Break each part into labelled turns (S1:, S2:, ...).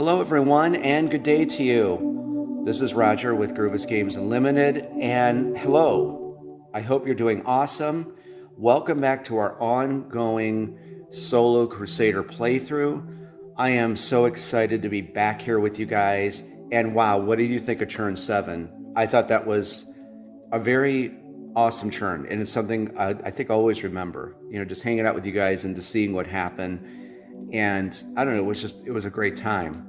S1: Hello everyone and good day to you. This is Roger with Groovis Games Unlimited, and hello. I hope you're doing awesome. Welcome back to our ongoing Solo Crusader playthrough. I am so excited to be back here with you guys, and wow, what did you think of Churn 7? I thought that was a very awesome churn, and it's something I think I'll always remember, just hanging out with you guys and just seeing what happened. And I don't know, it was a great time.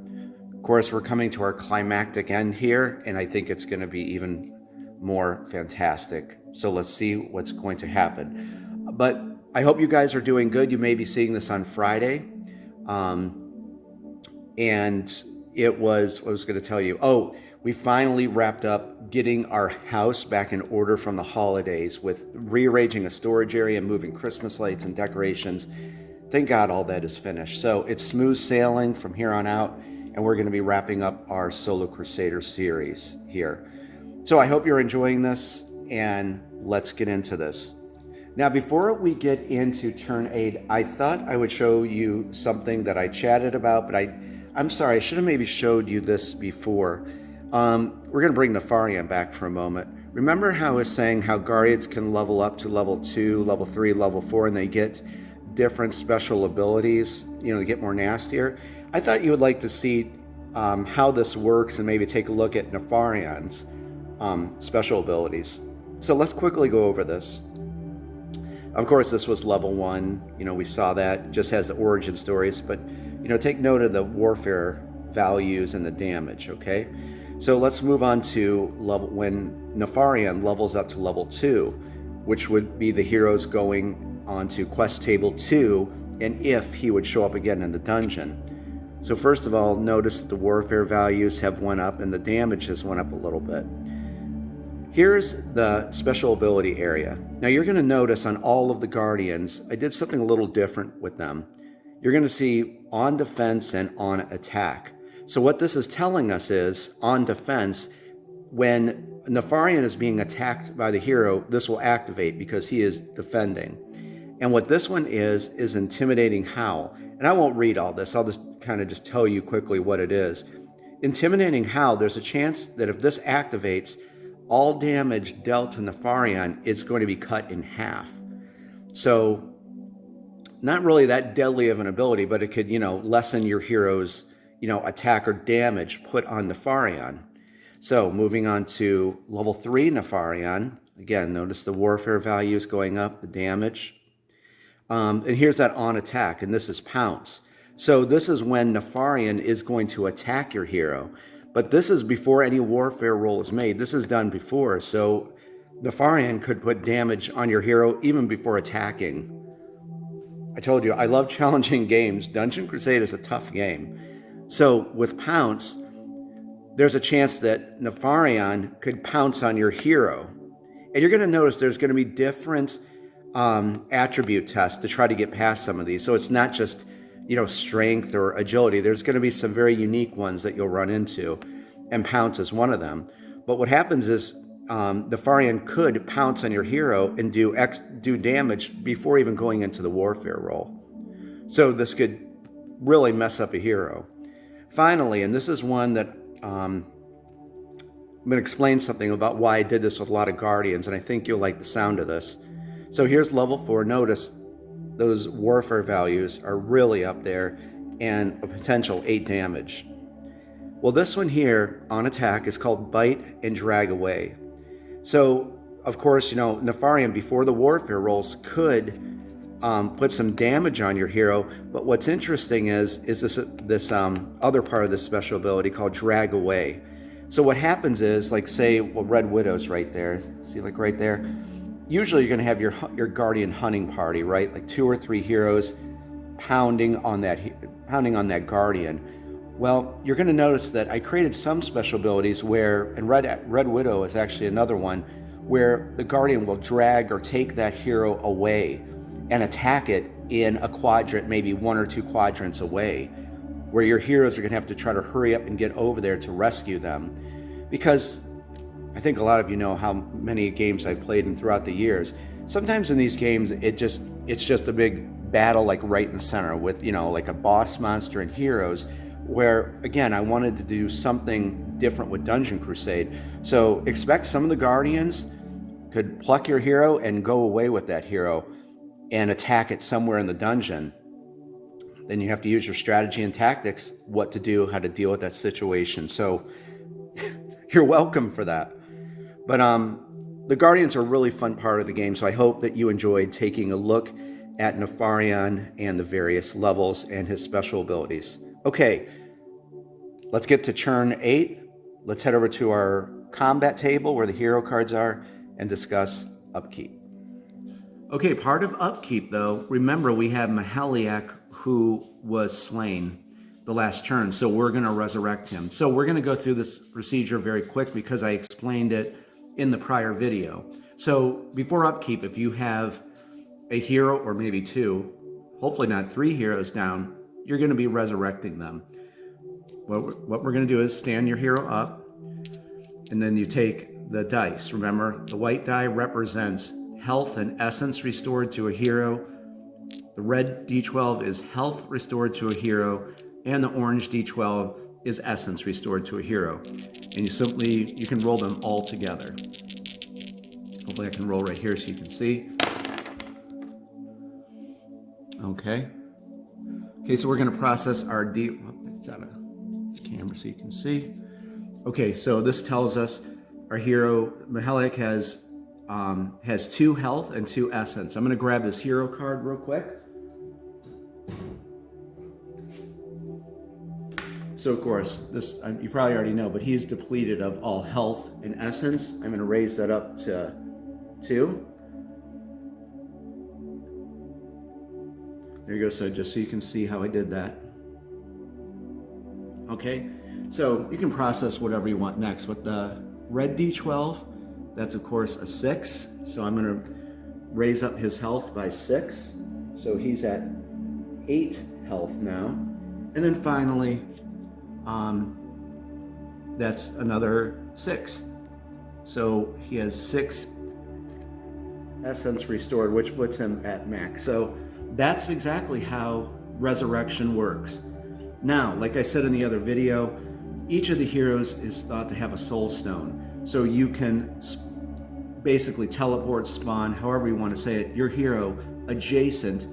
S1: Of course, we're coming to our climactic end here, and I think it's going to be even more fantastic. So let's see what's going to happen. But I hope you guys are doing good. You may be seeing this on Friday. And it was, what I was going to tell you. Oh, we finally wrapped up getting our house back in order from the holidays with rearranging a storage area and moving Christmas lights and decorations. Thank God all that is finished. So it's smooth sailing from here on out, and we're going to be wrapping up our Solo Crusader series here. So I hope you're enjoying this, and let's get into this. Now, before we get into turn 8, I thought I would show you something that I chatted about, but I'm sorry, I should have maybe showed you this before. We're going to bring Nefarian back for a moment. Remember how I was saying how Guardians can level up to level 2, level 3, level 4, and they get different special abilities, to get more nastier? I thought you would like to see how this works and maybe take a look at Nefarian's special abilities. So let's quickly go over this. Of course, this was level 1. We saw that. Just has the origin stories, but take note of the warfare values and the damage, okay? So let's move on to level when Nefarian levels up to level 2, which would be the heroes going onto quest table 2, and if he would show up again in the dungeon. So first of all, notice that the warfare values have went up and the damage has went up a little bit. Here's the special ability area. Now you're going to notice on all of the Guardians, I did something a little different with them. You're going to see on defense and on attack. So what this is telling us is, on defense, when Nefarian is being attacked by the hero, this will activate because he is defending. And what this one is Intimidating Howl. And I won't read all this. I'll just kind of just tell you quickly what it is. Intimidating Howl, there's a chance that if this activates, all damage dealt to Nefarian is going to be cut in half. So not really that deadly of an ability, but it could, lessen your hero's, attack or damage put on Nefarian. So moving on to level 3 Nefarian. Again, notice the warfare values going up, the damage. And here's that on attack, and this is pounce. So this is when Nefarian is going to attack your hero. But this is before any warfare roll is made. This is done before, so Nefarian could put damage on your hero even before attacking. I told you, I love challenging games. Dungeon Crusade is a tough game. So with pounce, there's a chance that Nefarian could pounce on your hero. And you're going to notice there's going to be different attribute tests to try to get past some of these. So it's not just, strength or agility. There's going to be some very unique ones that you'll run into, and pounce is one of them. But what happens is Nefarian could pounce on your hero and do damage before even going into the warfare roll. So this could really mess up a hero. Finally, and this is one that I'm going to explain something about why I did this with a lot of Guardians, and I think you'll like the sound of this. So here's level 4. Notice those warfare values are really up there, and a potential 8 damage. Well, this one here on attack is called Bite and Drag Away. So, of course, Nefarian before the warfare rolls could put some damage on your hero, but what's interesting is this other part of this special ability called Drag Away. So what happens is, like, say, Red Widow's right there. See, like right there? Usually you're going to have your Guardian hunting party, right? Like 2 or 3 heroes pounding on that Guardian. Well, you're going to notice that I created some special abilities where, and Red Widow is actually another one, where the Guardian will drag or take that hero away and attack it in a quadrant, maybe 1 or 2 quadrants away, where your heroes are going to have to try to hurry up and get over there to rescue them. Because I think a lot of you know how many games I've played in throughout the years. Sometimes in these games, it's just a big battle, like right in the center with, like a boss monster and heroes, where, again, I wanted to do something different with Dungeon Crusade. So expect some of the Guardians could pluck your hero and go away with that hero and attack it somewhere in the dungeon. Then you have to use your strategy and tactics, what to do, how to deal with that situation. So you're welcome for that. But the Guardians are a really fun part of the game, so I hope that you enjoyed taking a look at Nefarian and the various levels and his special abilities. Okay, let's get to turn 8. Let's head over to our combat table where the hero cards are and discuss upkeep. Okay, part of upkeep, though, remember we have Mahaliak, who was slain the last turn, so we're going to resurrect him. So we're going to go through this procedure very quick because I explained it in the prior video. So before upkeep, if you have a hero or maybe 2, hopefully not 3 heroes down, you're going to be resurrecting them. What we're going to do is stand your hero up, and then you take the dice. Remember, the white die represents health and essence restored to a hero. The red D12 is health restored to a hero, and the orange D12 is essence restored to a hero. And you can roll them all together. Hopefully I can roll right here so you can see. Okay, so we're going to process our it's out of the camera so you can see. Okay, so this tells us our hero, Mahaliak, has 2 health and 2 essence. I'm going to grab this hero card real quick. So of course, this you probably already know, but he's depleted of all health and essence. I'm going to raise that up to 2. There you go, so just so you can see how I did that. Okay, so you can process whatever you want next. With the red D12, that's of course a 6. So I'm going to raise up his health by 6. So he's at 8 health now. And then finally, that's another 6. So he has 6 essence restored, which puts him at max. So that's exactly how resurrection works. Now, like I said in the other video, each of the heroes is thought to have a soul stone. So you can basically teleport, spawn, however you want to say it, your hero adjacent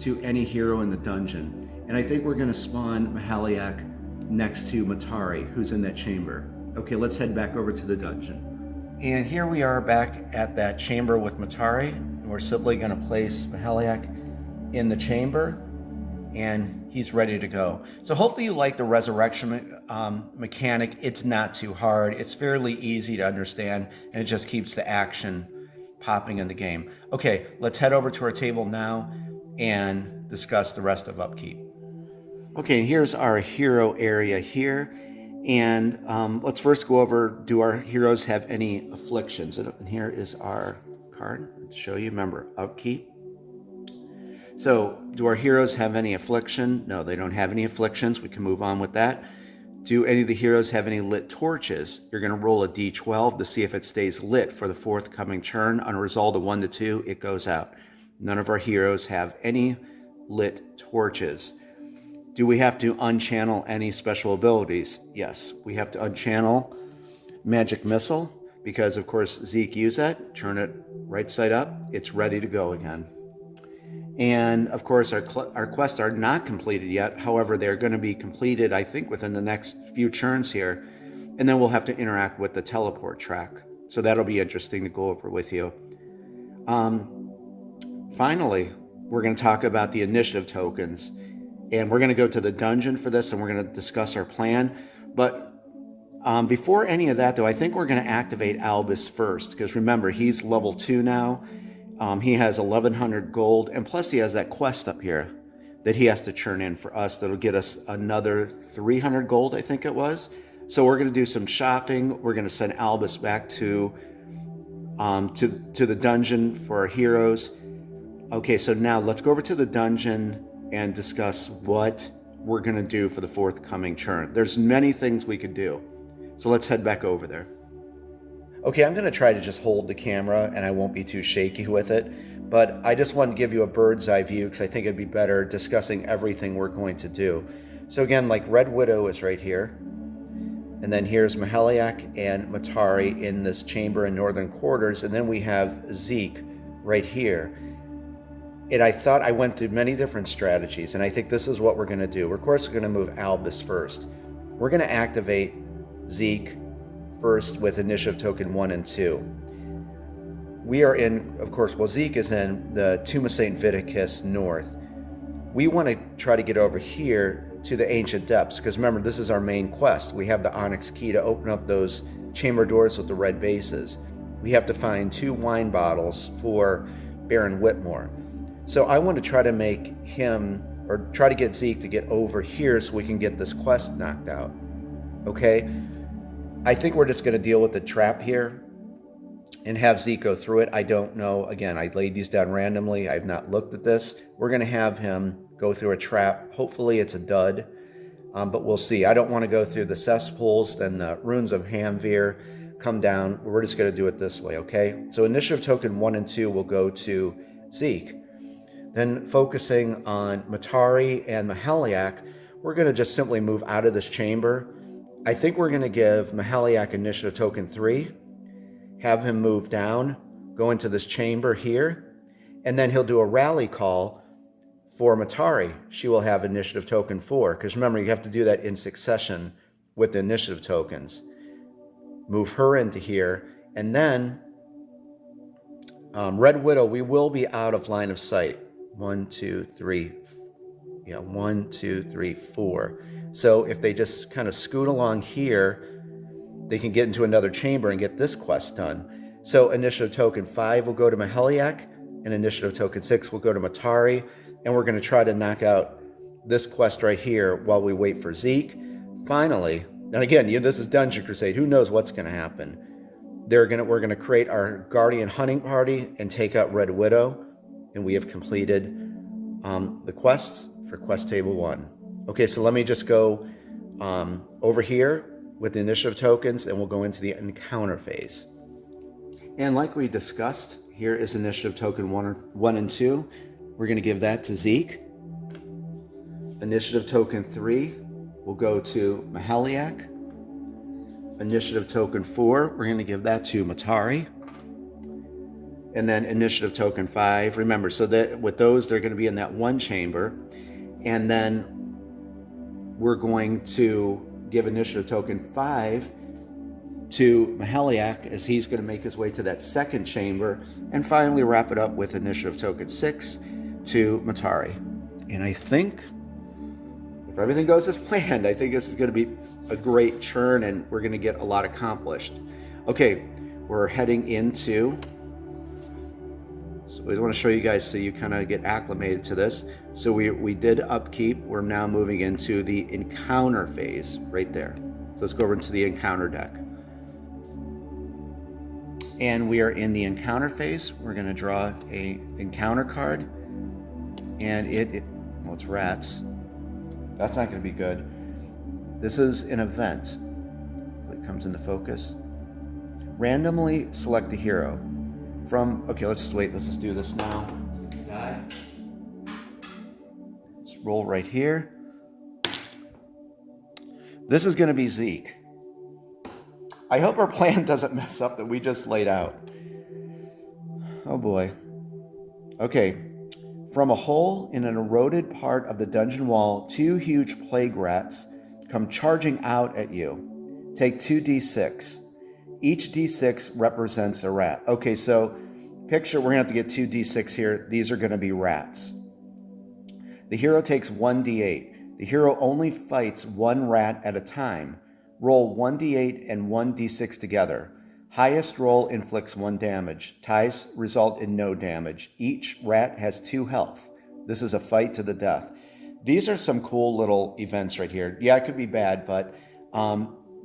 S1: to any hero in the dungeon. And I think we're going to spawn Mahaliak next to Matari, who's in that chamber. Okay, let's head back over to the dungeon. And here we are back at that chamber with Matari. And we're simply going to place Mahaliak in the chamber, and he's ready to go. So hopefully you like the resurrection mechanic. It's not too hard. It's fairly easy to understand, and it just keeps the action popping in the game. Okay, let's head over to our table now and discuss the rest of upkeep. Okay, here's our hero area here. And let's first go over, do our heroes have any afflictions? And here is our card to show you. Remember, upkeep. So, do our heroes have any affliction? No, they don't have any afflictions. We can move on with that. Do any of the heroes have any lit torches? You're going to roll a d12 to see if it stays lit for the forthcoming turn. On a result of 1 to 2, it goes out. None of our heroes have any lit torches. Do we have to unchannel any special abilities? Yes, we have to unchannel Magic Missile because, of course, Zeke used that. Turn it right side up. It's ready to go again. And of course, our quests are not completed yet. However, they're going to be completed, I think, within the next few turns here. And then we'll have to interact with the teleport track. So that'll be interesting to go over with you. Finally, we're going to talk about the initiative tokens. And we're going to go to the dungeon for this, and we're going to discuss our plan. But before any of that, though, I think we're going to activate Albus first. Because remember, he's level 2 now. He has 1,100 gold, and plus he has that quest up here that he has to churn in for us. That'll get us another 300 gold, I think it was. So we're going to do some shopping. We're going to send Albus back to the dungeon for our heroes. Okay, so now let's go over to the dungeon and discuss what we're going to do for the forthcoming turn. There's many things we could do. So let's head back over there. Okay, I'm going to try to just hold the camera and I won't be too shaky with it, but I just want to give you a bird's eye view because I think it'd be better discussing everything we're going to do. So again, like Red Widow is right here. And then here's Maheliak and Matari in this chamber in northern quarters. And then we have Zeke right here. And I thought I went through many different strategies. And I think this is what we're going to do. We're, of course, going to move Albus first. We're going to activate Zeke first with initiative token 1 and 2. We are in, of course, well, Zeke is in the Tomb of St. Viticus north. We want to try to get over here to the Ancient Depths, because remember, this is our main quest. We have the Onyx Key to open up those chamber doors with the red bases. We have to find 2 wine bottles for Baron Whitmore. So I want to try to make him, or try to get Zeke to get over here so we can get this quest knocked out. Okay? I think we're just going to deal with the trap here and have Zeke go through it. I don't know. Again, I laid these down randomly. I've not looked at this. We're going to have him go through a trap. Hopefully it's a dud, but we'll see. I don't want to go through the cesspools, then the runes of Hamvir come down. We're just going to do it this way, okay? So initiative token 1 and 2 will go to Zeke. Then focusing on Matari and Maheliak, we're going to just simply move out of this chamber. I think we're going to give Maheliak initiative token 3, have him move down, go into this chamber here, and then he'll do a rally call for Matari. She will have initiative token 4, because remember, you have to do that in succession with the initiative tokens. Move her into here, and then Red Widow, we will be out of line of sight. 1, 2, 3, 1, 2, 3, 4. So if they just kind of scoot along here, they can get into another chamber and get this quest done. So initiative token 5 will go to Maheliak, and initiative token 6 will go to Matari, and we're going to try to knock out this quest right here while we wait for Zeke. Finally, and again, this is Dungeon Crusade. Who knows what's going to happen? We're going to create our Guardian hunting party and take out Red Widow, and we have completed the quests for quest table 1. Okay, so let me just go over here with the initiative tokens, and we'll go into the encounter phase. And like we discussed, here is initiative token 1 and 2. We're going to give that to Zeke. Initiative token 3 will go to Maheliak. Initiative token 4, we're going to give that to Matari. And then initiative token 5, remember, so that with those, they're going to be in that one chamber. And then we're going to give initiative token 5 to Maheliak, as he's going to make his way to that second chamber, and finally wrap it up with initiative token 6 to Matari. And I think, if everything goes as planned, I think this is going to be a great churn, and we're going to get a lot accomplished. Okay, we're heading into, so I want to show you guys so you kind of get acclimated to this. So we did upkeep. We're now moving into the encounter phase right there. So let's go over into the encounter deck. And we are in the encounter phase. We're going to draw a encounter card. And well, it's rats. That's not going to be good. This is an event. It comes into focus. Randomly select a hero. Okay, let's just do this now. Die. Let's roll right here. This is going to be Zeke. I hope our plan doesn't mess up that we just laid out. Oh boy. Okay. From a hole in an eroded part of the dungeon wall, 2 huge plague rats come charging out at you. Take 2d6. Each d6 represents a rat. Okay, so picture, we're going to have to get 2 d6 here. These are going to be rats. The hero takes 1d8. The hero only fights 1 rat at a time. Roll 1d8 and 1d6 together. Highest roll inflicts 1 damage. Ties result in no damage. Each rat has 2 health. This is a fight to the death. These are some cool little events right here. Yeah, it could be bad, but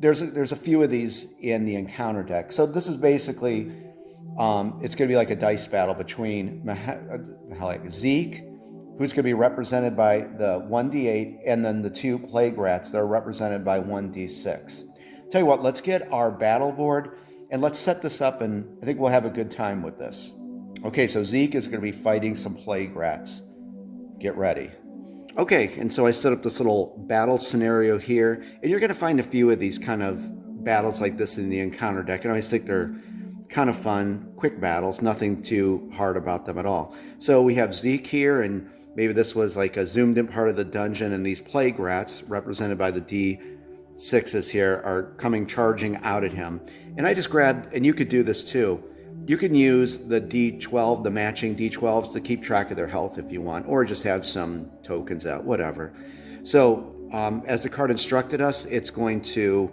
S1: there's a few of these in the encounter deck. So this is basically, it's going to be like a dice battle between Zeke, who's going to be represented by the 1d8, and then the 2 plague rats that are represented by 1d6. Tell you what, let's get our battle board and let's set this up, and I think we'll have a good time with this. Okay, so Zeke is going to be fighting some plague rats. Get ready. Okay, and so I set up this little battle scenario here, and you're going to find a few of these kind of battles like this in the encounter deck. And I always think they're kind of fun, quick battles, nothing too hard about them at all. So we have Zeke here, and maybe this was like a zoomed in part of the dungeon, and these plague rats, represented by the D6s here, are coming charging out at him. And I just grabbed, and you could do this too, you can use the D12, the matching D12s, to keep track of their health if you want, or just have some tokens out, whatever. So as the card instructed us, it's going to,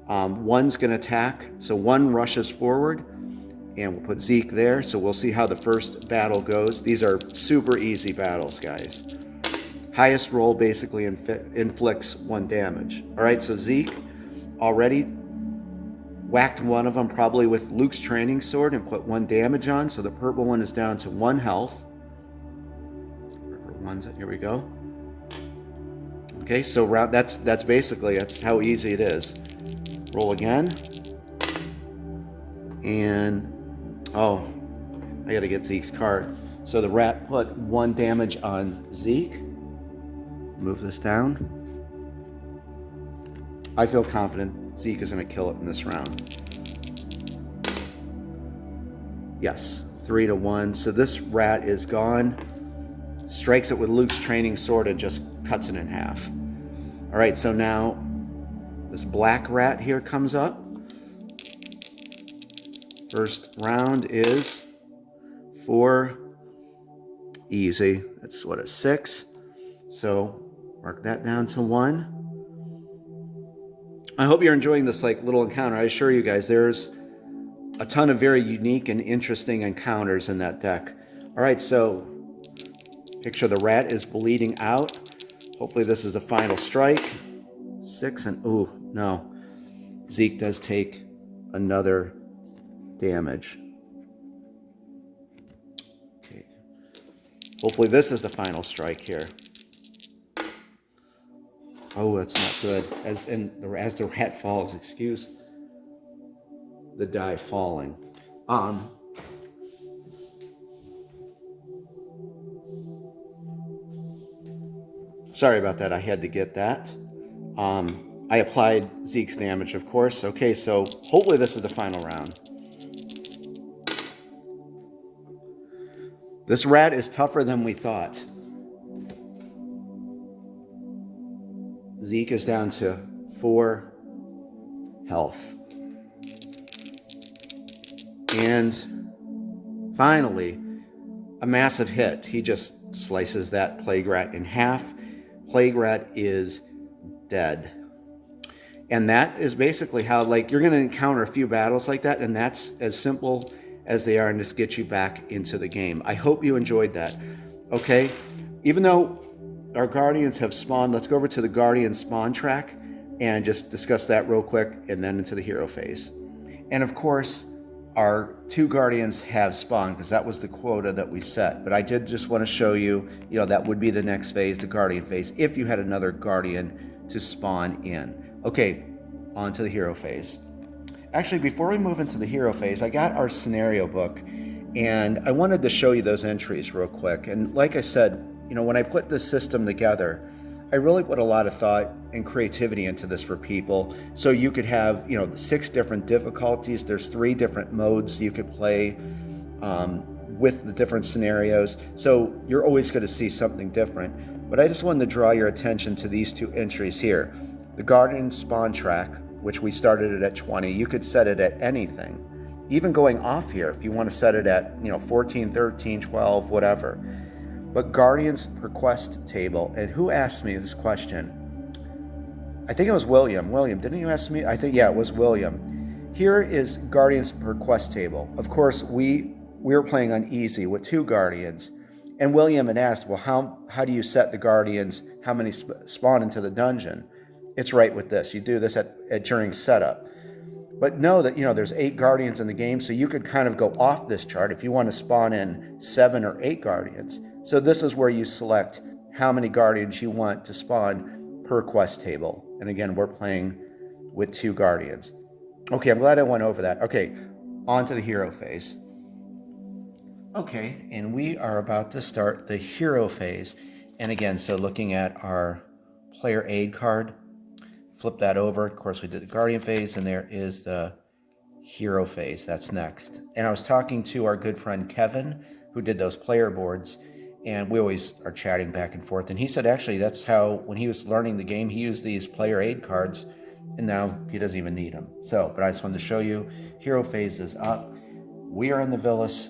S1: one's going to attack. So one rushes forward, and we'll put Zeke there. So we'll see how the first battle goes. These are super easy battles, guys. Highest roll basically inflicts 1 damage. All right, so Zeke already whacked one of them probably with Luke's training sword and put 1 damage on, so the purple one is down to 1 health. Here we go. Okay, so that's basically, that's how easy it is. Roll again. And, oh, I gotta get Zeke's card. So the rat put 1 damage on Zeke. Move this down. I feel confident Zeke is going to kill it in this round. Yes, 3-1. So this rat is gone. Strikes it with Luke's training sword and just cuts it in half. All right, so now this black rat here comes up. First round is 4. Easy. That's what, a 6. So mark that down to 1. I hope you're enjoying this like little encounter. I assure you guys, there's a ton of very unique and interesting encounters in that deck. All right, so picture the rat is bleeding out. Hopefully this is the final strike. 6 and, ooh, no. Zeke does take another damage. Okay. Hopefully this is the final strike here. Oh, that's not good. As the rat falls, excuse the die falling. Sorry about that. I had to get that. I applied Zeke's damage, of course. Okay, so hopefully this is the final round. This rat is tougher than we thought. Zeke is down to 4 health. And finally, a massive hit. He just slices that plague rat in half. Plague rat is dead. And that is basically how, like, you're going to encounter a few battles like that, and that's as simple as they are, and just get you back into the game. I hope you enjoyed that. Okay? Even though our Guardians have spawned, let's go over to the Guardian spawn track and just discuss that real quick, and then into the hero phase. And of course, our 2 Guardians have spawned because that was the quota that we set. But I did just want to show you, that would be the next phase, the Guardian phase, if you had another Guardian to spawn in. Okay, on to the hero phase. Actually, before we move into the hero phase, I got our scenario book, and I wanted to show you those entries real quick. And like I said, when I put this system together, I really put a lot of thought and creativity into this for people. So you could have, 6 different difficulties. There's 3 different modes you could play with the different scenarios. So you're always going to see something different. But I just wanted to draw your attention to these 2 entries here. The Guardian spawn track, which we started it at 20. You could set it at anything. Even going off here, if you want to set it at, 14, 13, 12, whatever. But Guardians request table, and who asked me this question? I think it was William. William, didn't you ask me? I think, yeah, it was William. Here is Guardians request table. Of course, we were playing on easy with 2 Guardians, and William had asked, well, how do you set the Guardians, how many spawn into the dungeon? It's right with this. You do this during setup. But know that, there's 8 Guardians in the game, so you could kind of go off this chart if you want to spawn in 7 or 8 Guardians. So this is where you select how many Guardians you want to spawn per quest table. And again, we're playing with 2 Guardians. Okay, I'm glad I went over that. Okay, on to the hero phase. Okay, and we are about to start the hero phase. And again, so looking at our player aid card, flip that over. Of course, we did the Guardian phase, and there is the Hero phase. That's next. And I was talking to our good friend Kevin, who did those player boards, and we always are chatting back and forth. And he said actually that's how, when he was learning the game, he used these player aid cards, and now he doesn't even need them. So, but I just wanted to show you, Hero phase is up. We are in the village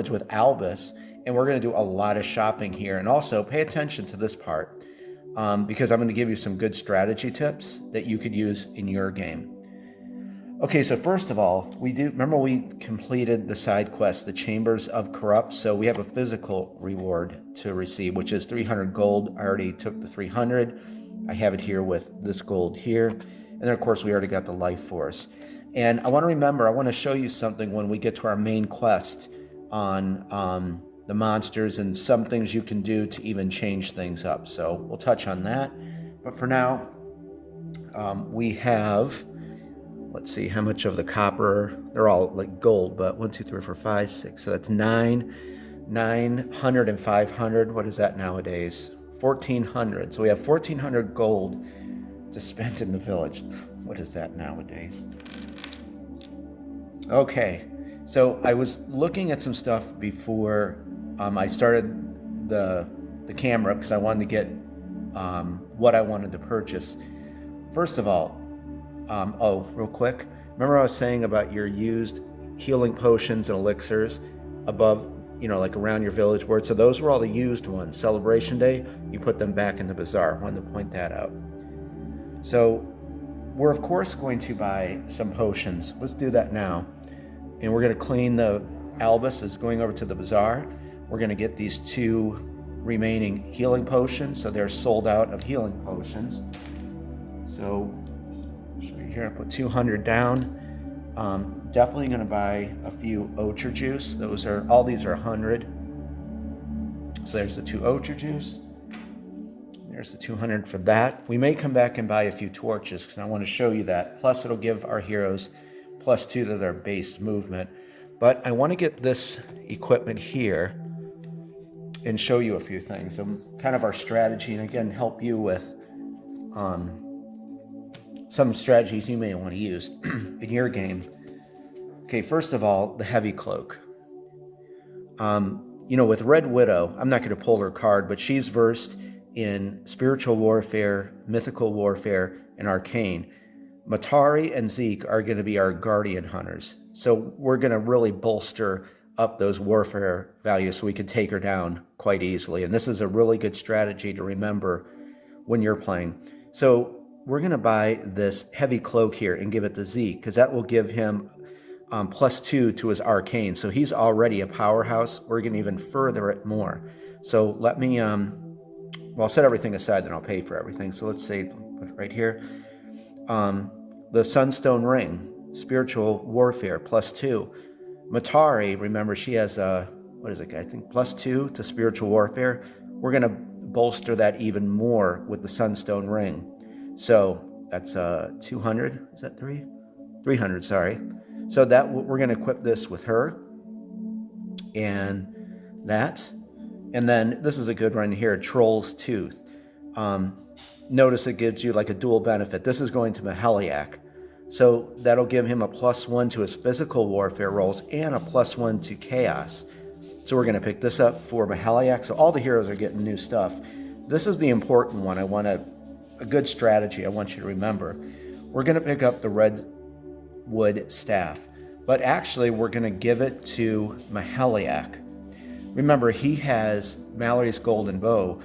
S1: with Albus, and we're going to do a lot of shopping here. And also pay attention to this part, because I'm going to give you some good strategy tips that you could use in your game. Okay, so first of all, remember we completed the side quest, the Chambers of Corrupt. So we have a physical reward to receive, which is 300 gold. I already took the 300. I have it here with this gold here. And then of course we already got the life force. And I want to show you something when we get to our main quest on the monsters, and some things you can do to even change things up. So we'll touch on that. But for now, we have, let's see how much of the copper. They're all like gold, but 1, 2, 3, 4, 5, 6. So that's 900 and 500. What is that nowadays? 1,400. So we have 1,400 gold to spend in the village. What is that nowadays? Okay, so I was looking at some stuff before I started the camera, because I wanted to get what I wanted to purchase. First of all, real quick, remember I was saying about your used healing potions and elixirs above, like around your village board? So those were all the used ones. Celebration Day, you put them back in the bazaar. I wanted to point that out. So we're of course going to buy some potions. Let's do that now. And we're going to clean the Albus is going over to the bazaar. We're going to get these 2 remaining healing potions. So they're sold out of healing potions. So show you here, I put 200 down. Definitely going to buy a few Ochre juice. All these are 100. So there's the 2 Ochre juice. There's the 200 for that. We may come back and buy a few torches, because I want to show you that. Plus it'll give our heroes +2 to their base movement. But I want to get this equipment here and show you a few things. Kind of our strategy, and again, help you with some strategies you may want to use in your game. Okay, first of all, the heavy cloak. With Red Widow, I'm not going to pull her card, but she's versed in spiritual warfare, mythical warfare, and arcane. Matari and Zeke are going to be our guardian hunters. So we're going to really bolster up those warfare values so we can take her down quite easily. And this is a really good strategy to remember when you're playing. So we're going to buy this heavy cloak here and give it to Zeke, because that will give him +2 to his arcane. So he's already a powerhouse. We're going to even further it more. So let me, I'll set everything aside, then I'll pay for everything. So let's say right here, the Sunstone Ring, spiritual warfare, +2. Matari, remember she has I think +2 to spiritual warfare. We're going to bolster that even more with the Sunstone Ring. So that's 200. Is that 300? Sorry. So that we're going to equip this with her, and that, and then this is a good one here, Troll's Tooth. Notice it gives you like a dual benefit. This is going to Maheliak, so that'll give him a +1 to his physical warfare rolls and a +1 to chaos. So we're going to pick this up for Maheliak. So all the heroes are getting new stuff. This is the important one. A good strategy I want you to remember. We're going to pick up the Redwood Staff, but actually we're going to give it to Maheliak. Remember, he has Mallory's Golden Bow,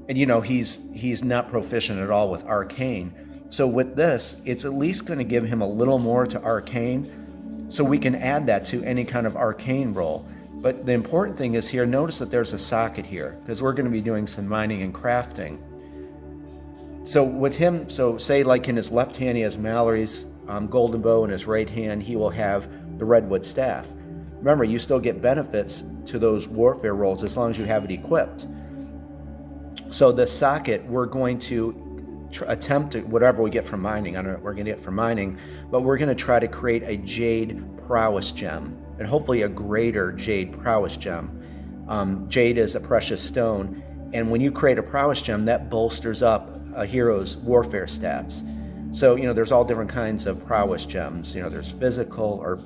S1: and he's not proficient at all with arcane. So with this, it's at least going to give him a little more to arcane, so we can add that to any kind of arcane roll. But the important thing is here, notice that there's a socket here, because we're going to be doing some mining and crafting. So with him, so say like in his left hand he has Mallory's Golden Bow, in his right hand he will have the Redwood Staff. Remember, you still get benefits to those warfare rolls as long as you have it equipped. So the socket, we're going to attempt to, whatever we get from mining, I don't know what we're going to get from mining, but we're going to try to create a Jade Prowess Gem, and hopefully a greater Jade Prowess Gem. Jade is a precious stone, And when you create a prowess gem, that bolsters up a hero's warfare stats. So, there's all different kinds of prowess gems. There's physical, or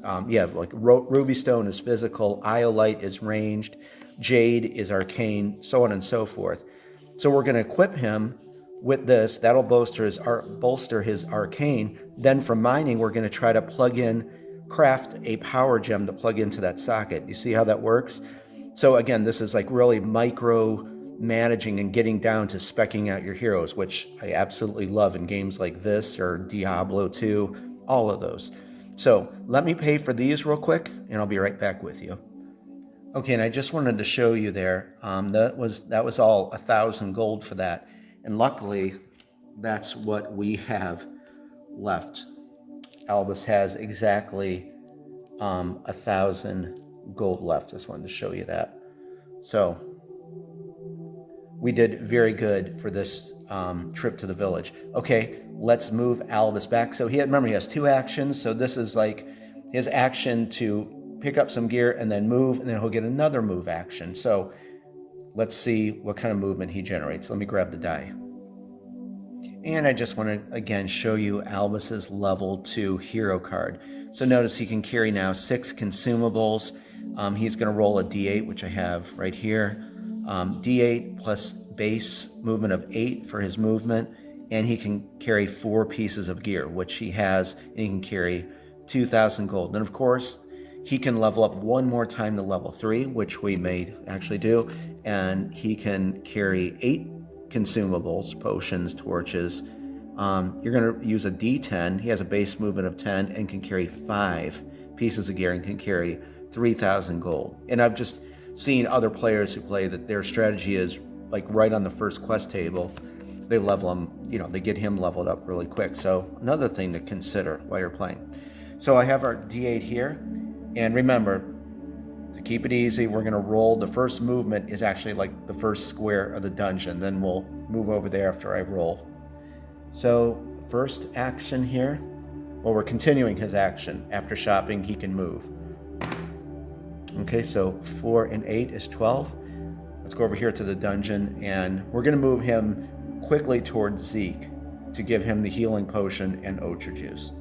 S1: like Ruby Stone is physical, Iolite is ranged, Jade is arcane, so on and so forth. So we're going to equip him with this. That'll bolster his arcane. Then from mining, we're going to try to craft a power gem to plug into that socket. You see how that works? So again, this is like really micro managing and getting down to speccing out your heroes, which I absolutely love in games like this or Diablo 2, all of those. So let me pay for these real quick, and I'll be right back with you. Okay, and I just wanted to show you there, that was all 1,000 gold for that. And luckily, that's what we have left. Albus has exactly 1,000 gold left. Just wanted to show you that. So we did very good for this trip to the village. Okay, let's move Albus back. So remember, he has 2 actions. So this is like his action to pick up some gear and then move, and then he'll get another move action. So let's see what kind of movement he generates. Let me grab the die. And I just want to, again, show you Albus's level 2 hero card. So notice he can carry now 6 consumables. He's going to roll a d8, which I have right here. D8 plus base movement of 8 for his movement. And he can carry 4 pieces of gear, which he has, and he can carry 2,000 gold. And of course, he can level up one more time to level 3, which we may actually do. And he can carry 8 consumables, potions, torches. You're going to use a d10. He has a base movement of 10 and can carry 5 pieces of gear and can carry 3,000 gold. And I've just seen other players who play that their strategy is like right on the first quest table. They level him, they get him leveled up really quick. So another thing to consider while you're playing. So I have our d8 here. And remember, to keep it easy, we're going to roll. The first movement is actually like the first square of the dungeon. Then we'll move over there after I roll. So first action here, well, we're continuing his action. After shopping, he can move. Okay, so 4 and 8 is 12. Let's go over here to the dungeon, and we're going to move him quickly towards Zeke to give him the healing potion and Ocher juice.